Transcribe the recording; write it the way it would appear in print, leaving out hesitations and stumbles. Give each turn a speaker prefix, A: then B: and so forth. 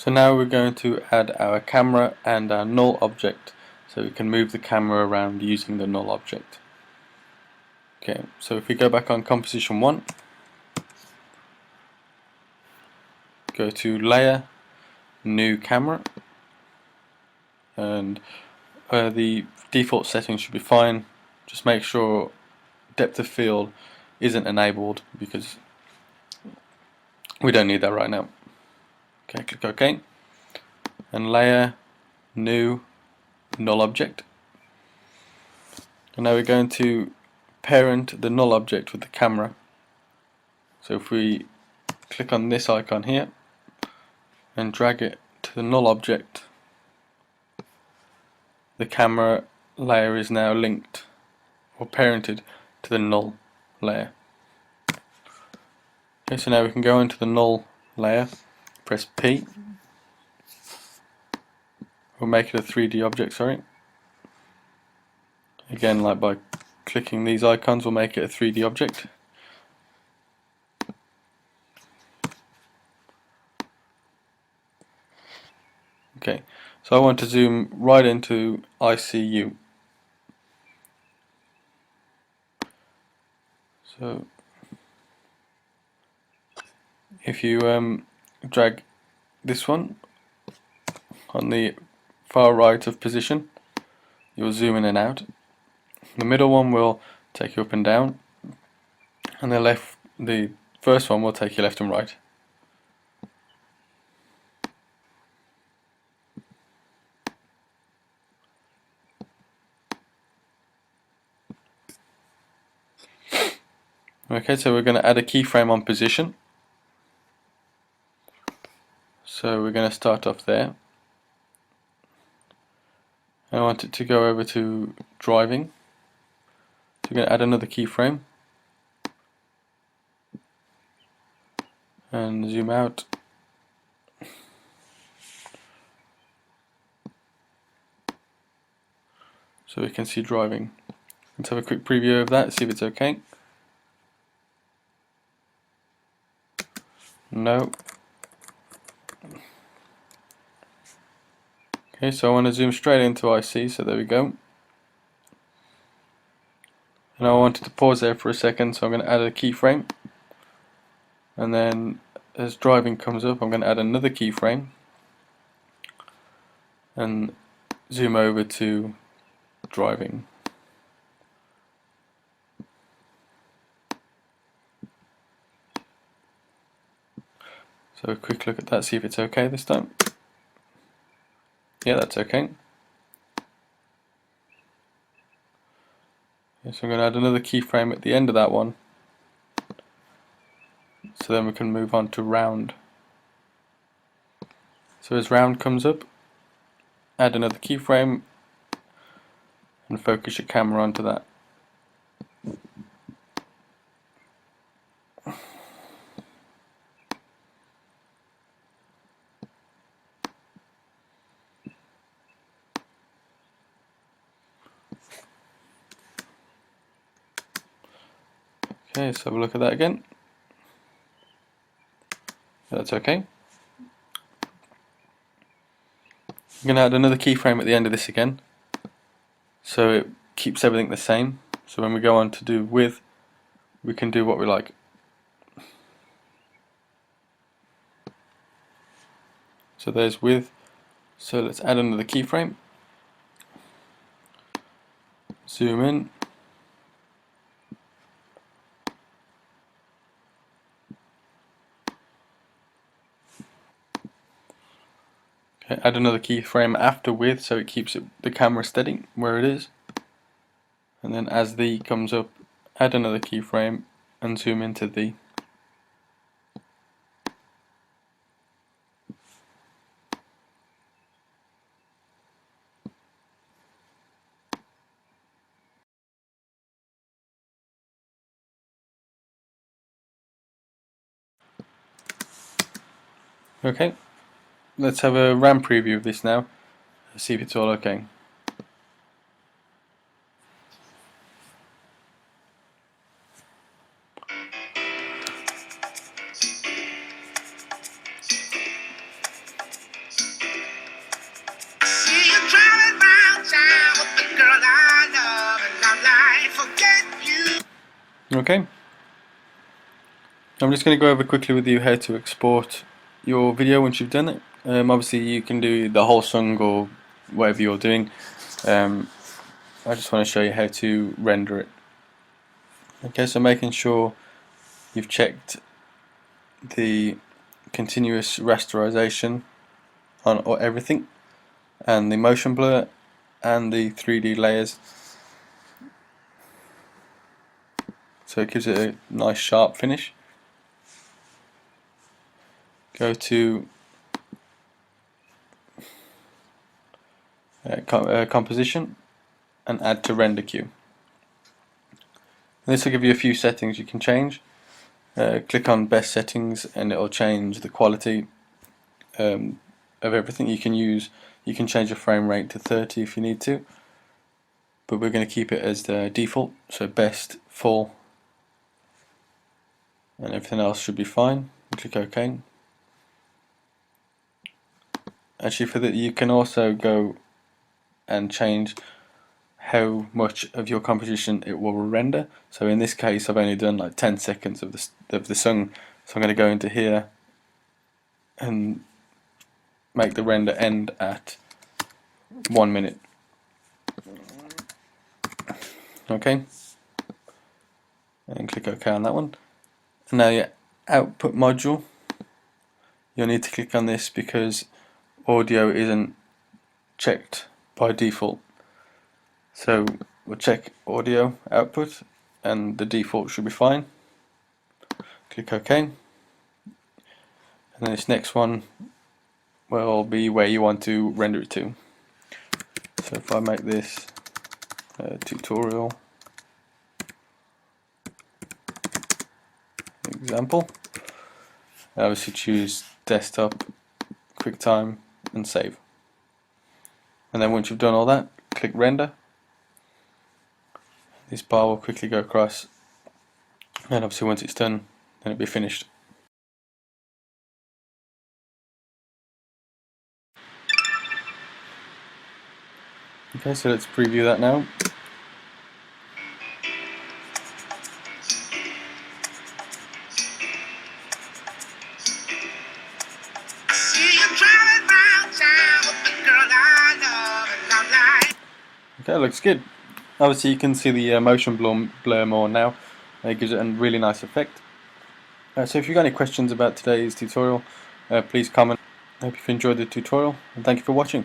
A: So now we're going to add our camera and our null object, so we can move the camera around using the null object. Okay, so if we go back on composition 1, go to layer, new camera, and the default settings should be fine. Just make sure depth of field isn't enabled because we don't need that right now. Okay, click OK, and layer, new, null object. And now we're going to parent the null object with the camera. So if we click on this icon here and drag it to the null object, the camera layer is now linked or parented to the null layer. Okay, so now we can go into the null layer, press P, we'll make it a 3D object, sorry. Again, like by clicking these icons, we'll make it a 3D object. Okay, so I want to zoom right into ICU. So if you drag this one on the far right of position, you'll zoom in and out. The middle one will take you up and down, and the first one will take you left and right. Okay, so we're going to add a keyframe on position. So we're going to start off there. I want it to go over to driving. So we're going to add another keyframe and zoom out. So we can see driving. Let's have a quick preview of that, see if it's okay. No. Okay, so I want to zoom straight into IC, so there we go. And I wanted to pause there for a second, so I'm going to add a keyframe. And then as driving comes up, I'm going to add another keyframe and zoom over to driving. So a quick look at that, see if it's okay this time. Yeah, that's okay. So I'm going to add another keyframe at the end of that one, so then we can move on to round. So as round comes up, add another keyframe and focus your camera onto that. Okay, so have a look at that again. That's okay. I'm going to add another keyframe at the end of this again, so it keeps everything the same. So when we go on to do width, we can do what we like. So there's width. So let's add another keyframe. Zoom in. Okay, add another keyframe after width, so it keeps the camera steady where it is. And then as the comes up, add another keyframe and zoom into the. Okay, let's have a RAM preview of this now. Let's see if it's all okay. Okay, I'm just going to go over quickly with you how to export your video once you've done it. Obviously you can do the whole song or whatever you're doing. I just want to show you how to render it. Okay, so making sure you've checked the continuous rasterization on everything, and the motion blur and the 3D layers, so it gives it a nice sharp finish. Go to composition and add to render queue. And this will give you a few settings you can change. Click on best settings and it will change the quality of everything. You can change the frame rate to 30 if you need to, but we're going to keep it as the default, so best, full, and everything else should be fine. Click OK. Actually, for that you can also go and change how much of your composition it will render. So in this case I've only done like 10 seconds of the song, so I'm going to go into here and make the render end at 1 minute. Okay, and click OK on that one. And now your output module, you'll need to click on this because audio isn't checked by default. So we'll check audio output and the default should be fine. Click OK, and then this next one will be where you want to render it to. So if I make this tutorial example, I obviously choose desktop, QuickTime and save. And then once you've done all that, click render. This bar will quickly go across, and obviously once it's done, then it'll be finished. Okay, so let's preview that now. Okay, looks good. Obviously you can see the motion blur more now. It gives it a really nice effect. So if you've got any questions about today's tutorial, please comment. I hope you've enjoyed the tutorial, and thank you for watching.